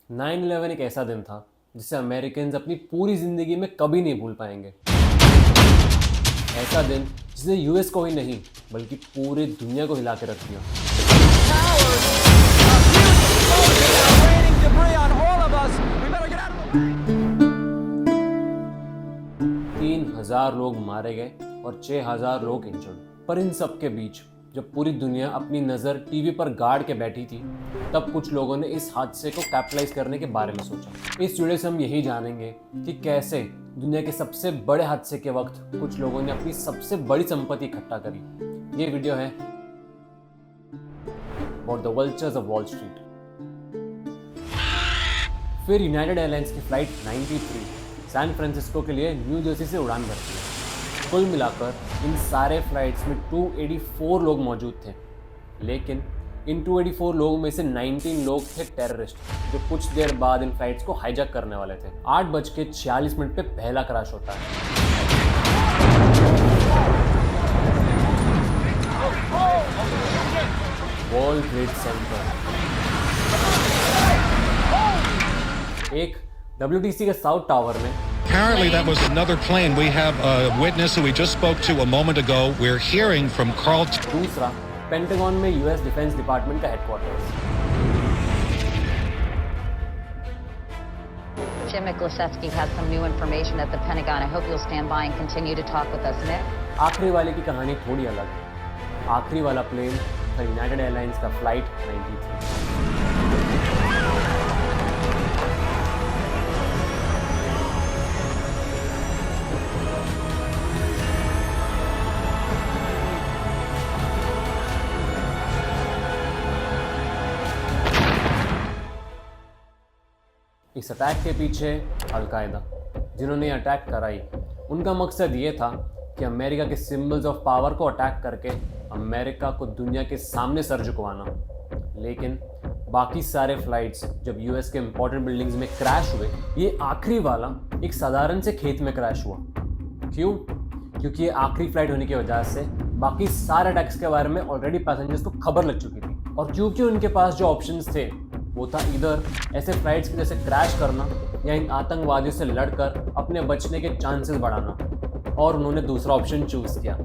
9/11 एक ऐसा दिन था जिसे अमेरिकन्स अपनी पूरी जिंदगी में कभी नहीं भूल पाएंगे। ऐसा दिन जिसने यूएस को ही नहीं बल्कि पूरी दुनिया को हिला के रख दिया। Raining debris on all of us. We better get out of the way. 3,000 लोग मारे गए और 6,000 लोग इंजर्ड। पर इन सब के बीच जब पूरी दुनिया अपनी नज़र टीवी पर गाड़ के बैठी थी, तब कुछ लोगों ने इस हादसे को कैपिटलाइज करने के बारे में सोचा। इस वीडियो से हम यही जानेंगे कि कैसे दुनिया के सबसे बड़े हादसे के वक्त कुछ लोगों ने अपनी सबसे बड़ी संपत्ति इकट्ठा करी। ये वीडियो है about the vultures of wall street. फिर यूनाइटेड एयरलाइंस की फ्लाइट 93 सैन फ्रांसिस्को के लिए न्यू जर्सी से उड़ान भरती है। कुल मिलाकर इन सारे फ्लाइट्स में 284 लोग मौजूद थे, लेकिन इन 284 लोगों में से 19 लोग थे टेररिस्ट, जो कुछ देर बाद इन फ्लाइट्स को हाईजैक करने वाले थे। 8:46 पे पहला क्रैश होता है। वर्ल्ड ट्रेड सेंटर एक WTC के साउथ टावर में Apparently that was another plane. We have a witness who we just spoke to a moment ago. We're hearing from Carlton. दूसरा पेंटागन में यूएस डिफेंस डिपार्टमेंट का headquarters. Jim Miklasevsky has some new information at the Pentagon. I hope you'll stand by and continue to talk with us, Nick. आखिरी वाले की कहानी थोड़ी अलग है। आखिरी वाला प्लेन था यूनाइटेड एयरलाइंस का फ्लाइट 93। इस अटैक के पीछे अल-कायदा, जिन्होंने अटैक कराई, उनका मकसद ये था कि अमेरिका के सिंबल्स ऑफ पावर को अटैक करके अमेरिका को दुनिया के सामने सर झुकवाना। लेकिन बाकी सारे फ्लाइट्स जब यूएस के इंपॉर्टेंट बिल्डिंग्स में क्रैश हुए, ये आखिरी वाला एक साधारण से खेत में क्रैश हुआ। क्यों? क्योंकि ये आखिरी फ्लाइट होने की वजह से बाकी सारे अटैक्स के बारे में ऑलरेडी पैसेंजर्स को खबर लग चुकी थी, और क्योंकि उनके पास जो ऑप्शंस थे वो था इधर ऐसे फ्लाइट्स की जैसे क्रैश करना या इन आतंकवादियों से लड़कर अपने बचने के चांसेस बढ़ाना, और उन्होंने दूसरा ऑप्शन चूज किया।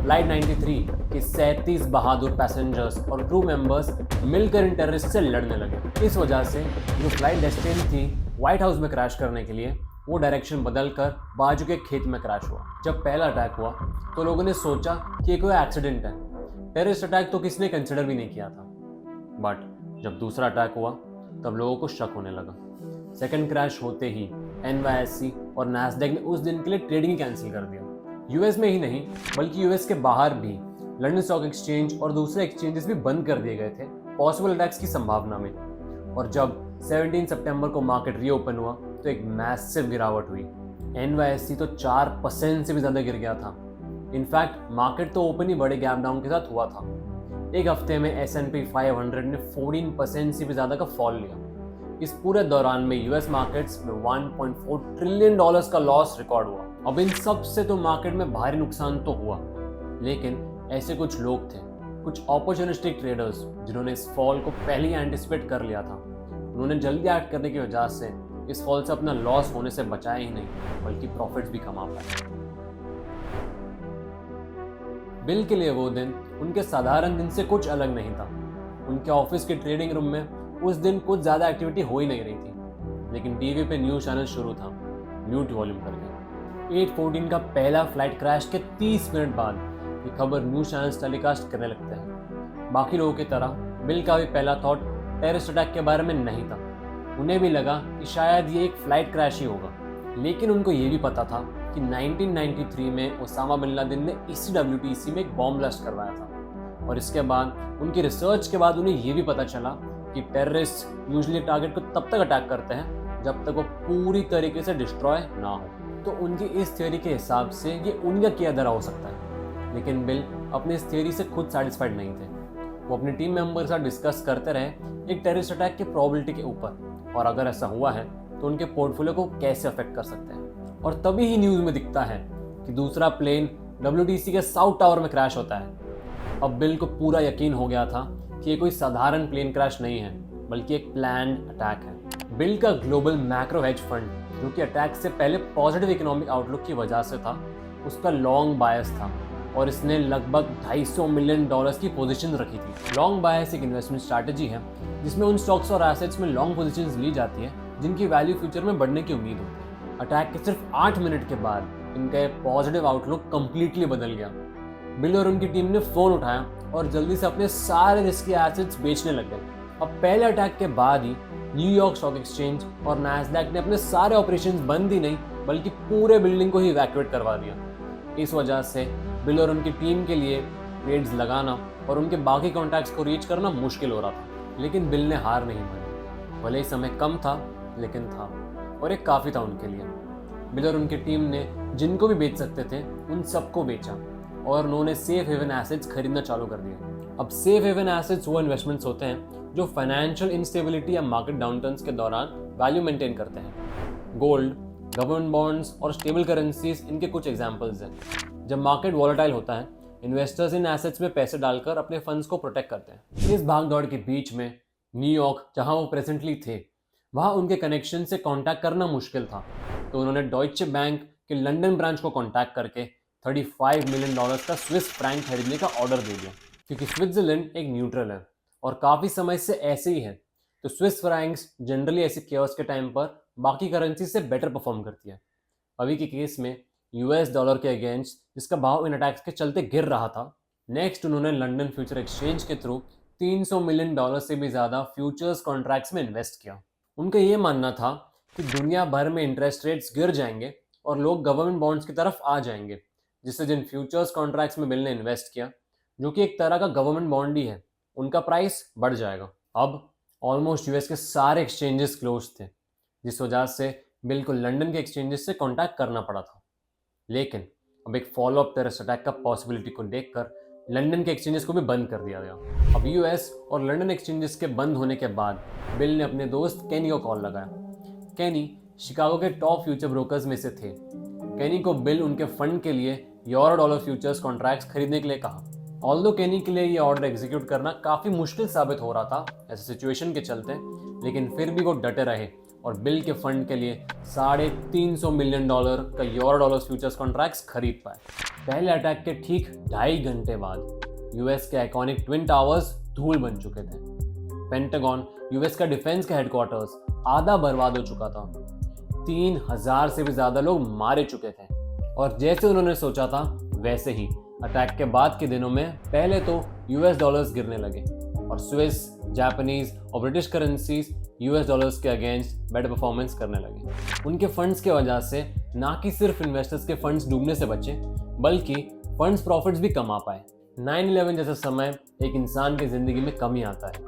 फ्लाइट 93 के 37 बहादुर पैसेंजर्स और क्रू मेंबर्स मिलकर इन टेररिस्ट से लड़ने लगे। इस वजह से जो फ्लाइट डेस्टिनी थी व्हाइट हाउस में क्रैश करने के लिए, वो डायरेक्शन बदलकर बाजू के खेत में क्रैश हुआ। जब पहला अटैक हुआ तो लोगों ने सोचा कि ये कोई एक्सीडेंट है, टेररिस्ट अटैक तो किसने कंसिडर भी नहीं किया था। बट जब दूसरा अटैक हुआ तब लोगों को शक होने लगा। सेकंड क्रैश होते ही NYSE और नैस्डैक ने उस दिन के लिए ट्रेडिंग कैंसिल कर दिया। यूएस में ही नहीं बल्कि यूएस के बाहर भी लंदन स्टॉक एक्सचेंज और दूसरे एक्सचेंजेस भी बंद कर दिए गए थे पॉसिबल अटैक्स की संभावना में। और जब 17 सितंबर को मार्केट रीओपन हुआ तो एक मैसिव गिरावट हुई। NYSE तो 4% से भी ज़्यादा गिर गया था। इनफैक्ट मार्केट तो ओपन ही बड़े गैप डाउन के साथ हुआ था। एक हफ्ते में S&P 500 ने 14% से भी ज़्यादा का फॉल लिया। इस पूरे दौरान में यूएस मार्केट्स में $1.4 ट्रिलियन का लॉस रिकॉर्ड हुआ। अब इन सब से तो मार्केट में भारी नुकसान तो हुआ, लेकिन ऐसे कुछ लोग थे, कुछ अपॉर्चुनिस्टिक ट्रेडर्स, जिन्होंने इस फॉल को पहले ही एंटिसिपेट कर लिया था। उन्होंने जल्दी एक्ट करने की वजह से इस फॉल से अपना लॉस होने से बचाया ही नहीं बल्कि प्रॉफिट्स भी कमा पाए। बिल के लिए वो दिन उनके साधारण दिन से कुछ अलग नहीं था। उनके ऑफिस के ट्रेडिंग रूम में उस दिन कुछ ज़्यादा एक्टिविटी हो ही नहीं रही थी, लेकिन टीवी पे न्यूज़ चैनल शुरू था म्यूट वॉल्यूम करके। 8:14 का पहला फ्लाइट क्रैश के 30 मिनट बाद ये खबर न्यूज़ चैनल्स टेलीकास्ट करने लगते हैं। बाकी लोगों की तरह बिल का भी पहला थॉट टेररिस्ट अटैक के बारे में नहीं था। उन्हें भी लगा कि शायद ये एक फ्लाइट क्रैश ही होगा, लेकिन उनको ये भी पता था कि 1993 में ओसामा बिन लादेन ने इसी WTC में एक बॉम्ब ब्लास्ट करवाया था। और इसके बाद उनकी रिसर्च के बाद उन्हें ये भी पता चला कि टेररिस्ट यूजुअली टारगेट को तब तक अटैक करते हैं जब तक वो पूरी तरीके से डिस्ट्रॉय ना हो। तो उनकी इस थ्योरी के हिसाब से ये उनका किया धरा हो सकता है, लेकिन बिल अपने इस थ्योरी से खुद सेटिस्फाइड नहीं थे। वो अपने टीम मेंबर के साथ डिस्कस करते रहे एक टेररिस्ट अटैक के प्रोबेबिलिटी के ऊपर, और अगर ऐसा हुआ है तो उनके पोर्टफोलियो को कैसे अफेक्ट कर सकते हैं। और तभी ही न्यूज़ में दिखता है कि दूसरा प्लेन WTC के साउथ टावर में क्रैश होता है। अब बिल को पूरा यकीन हो गया था कि ये कोई साधारण प्लेन क्रैश नहीं है बल्कि एक प्लान्ड अटैक है। बिल का ग्लोबल मैक्रो हेज फंड, जो कि अटैक से पहले पॉजिटिव इकोनॉमिक आउटलुक की वजह से था, उसका लॉन्ग बायस था और इसने लगभग $250 मिलियन की पोजीशन रखी थी। लॉन्ग बायस एक इन्वेस्टमेंट स्ट्रैटेजी है जिसमें उन स्टॉक्स और एसेट्स में लॉन्ग पोजीशंस ली जाती है जिनकी वैल्यू फ्यूचर में बढ़ने की उम्मीद होती है। अटैक के सिर्फ 8 मिनट के बाद इनका ये पॉजिटिव आउटलुक कंप्लीटली बदल गया। बिल और उनकी टीम ने फोन उठाया और जल्दी से अपने सारे रिस्की एसेट्स बेचने लग गए। अब पहले अटैक के बाद ही न्यूयॉर्क स्टॉक एक्सचेंज और नैस्डैक ने अपने सारे ऑपरेशंस बंद ही नहीं बल्कि पूरे बिल्डिंग को ही इवैक्यूएट करवा दिया। इस वजह से बिल और उनकी टीम के लिए ट्रेड्स लगाना और उनके बाकी कॉन्टैक्ट्स को रीच करना मुश्किल हो रहा था, लेकिन बिल ने हार नहीं मानी। भले ही समय कम था लेकिन था, और एक काफ़ी था उनके लिए। बिल और उनकी टीम ने जिनको भी बेच सकते थे उन सबको बेचा और उन्होंने सेफ हेवन एसेट्स खरीदना चालू कर दिया। अब सेफ हेवन एसेट्स वो इन्वेस्टमेंट्स होते हैं जो फाइनेंशियल इंस्टेबिलिटी या मार्केट डाउनटर्न्स के दौरान वैल्यू मेंटेन करते हैं। गोल्ड, गवर्नमेंट बॉन्ड्स और स्टेबल करेंसीज इनके कुछ एग्जांपल्स हैं। जब मार्केट वॉलेटाइल होता है, इन्वेस्टर्स इन एसेट्स में पैसे डालकर अपने फंड्स को प्रोटेक्ट करते हैं। इस भागदौड़ के बीच में न्यूयॉर्क, जहां वो प्रेजेंटली थे, वहां उनके कनेक्शन से कांटेक्ट करना मुश्किल था, तो उन्होंने डॉइचे बैंक के लंदन ब्रांच को कांटेक्ट करके $35 मिलियन का स्विस फ्रैंक खरीदने का ऑर्डर दे दिया। क्योंकि स्विट्जरलैंड एक न्यूट्रल है और काफ़ी समय से ऐसे ही है, तो स्विस फ्रैंक्स जनरली ऐसे केओस के टाइम पर बाकी करेंसी से बेटर परफॉर्म करती है। अभी के केस में US डॉलर के अगेंस्ट जिसका भाव इन अटैक्स के चलते गिर रहा था, नेक्स्ट उन्होंने लंदन फ्यूचर एक्सचेंज के थ्रू $300 मिलियन से भी ज़्यादा फ्यूचर्स कॉन्ट्रैक्ट्स में इन्वेस्ट किया। उनका ये मानना था कि दुनिया भर में इंटरेस्ट रेट्स गिर जाएंगे और लोग गवर्नमेंट बॉन्ड्स की तरफ आ जाएंगे, जिससे जिन फ्यूचर्स कॉन्ट्रैक्ट्स में बिल ने इन्वेस्ट किया, जो कि एक तरह का गवर्नमेंट बॉन्ड ही है, उनका प्राइस बढ़ जाएगा। अब ऑलमोस्ट US के सारे एक्सचेंजेस क्लोज थे, जिस वजह से बिल को लंदन के एक्सचेंजेस से कॉन्टैक्ट करना पड़ा था। लेकिन अब एक फॉलोअप टेररिस्ट अटैक का पॉसिबिलिटी को देखकर लंदन के एक्सचेंजेस को भी बंद कर दिया गया। अब US और लंदन एक्सचेंजेस के बंद होने के बाद बिल ने अपने दोस्त केनी को कॉल लगाया। केनी शिकागो के टॉप फ्यूचर ब्रोकर्स में से थे। केनी को बिल उनके फंड के लिए यूरो डॉलर फ्यूचर्स कॉन्ट्रैक्ट्स खरीदने के लिए कहा। ऑल्दो केनी के लिए ये ऑर्डर एग्जीक्यूट करना काफ़ी मुश्किल साबित हो रहा था ऐसे सिचुएशन के चलते, लेकिन फिर भी वो डटे रहे और बिल के फंड के लिए $350 मिलियन का यूरो डॉलर फ्यूचर्स कॉन्ट्रैक्ट्स खरीद पाए। पहले अटैक के ठीक 2.5 घंटे बाद US के आइकॉनिक ट्विन टावर्स धूल बन चुके थे। पेंटागन, US का डिफेंस का हेडक्वार्टर्स आधा बर्बाद हो चुका था। 3000 से भी ज़्यादा लोग मारे चुके थे और जैसे उन्होंने सोचा था वैसे ही अटैक के बाद के दिनों में पहले तो US डॉलर्स गिरने लगे और स्विस, जापानीज और ब्रिटिश करेंसीज US डॉलर्स के अगेंस्ट बेटर परफॉर्मेंस करने लगे। उनके फंड्स के वजह से ना कि सिर्फ इन्वेस्टर्स के फंड्स डूबने से बचे, बल्कि फंड्स प्रॉफिट्स भी कमा पाए। 9/11 जैसा समय एक इंसान की जिंदगी में कम ही आता है,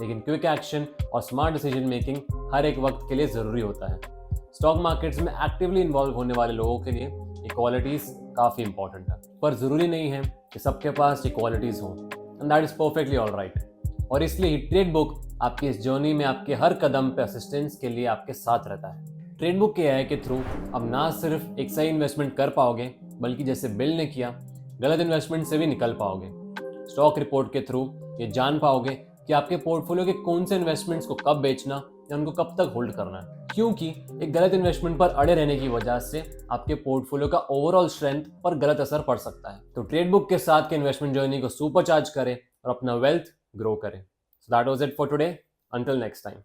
लेकिन क्विक एक्शन और स्मार्ट डिसीजन मेकिंग हर एक वक्त के लिए ज़रूरी होता है। स्टॉक मार्केट्स में एक्टिवली इन्वॉल्व होने वाले लोगों के लिए ये क्वालिटीज़ काफ़ी इंपॉर्टेंट है, पर ज़रूरी नहीं है कि सबके पास ये क्वालिटीज़ हों, and that is perfectly alright. और इसलिए ही ट्रेड बुक आपकी इस जर्नी में आपके हर कदम पे असिस्टेंस के लिए आपके साथ रहता है। ट्रेड बुक के AI के थ्रू अब ना सिर्फ एक सही इन्वेस्टमेंट कर पाओगे, बल्कि जैसे बिल ने किया, गलत इन्वेस्टमेंट से भी निकल पाओगे। स्टॉक रिपोर्ट के थ्रू ये जान पाओगे कि आपके पोर्टफोलियो के कौन से इन्वेस्टमेंट्स को कब बेचना या उनको कब तक होल्ड करना है, क्योंकि एक गलत इन्वेस्टमेंट पर अड़े रहने की वजह से आपके पोर्टफोलियो का ओवरऑल स्ट्रेंथ पर गलत असर पड़ सकता है। तो ट्रेड बुक के साथ के इन्वेस्टमेंट जर्नी को सुपरचार्ज करें और अपना वेल्थ ग्रो करें। So that was it for today. Until next time.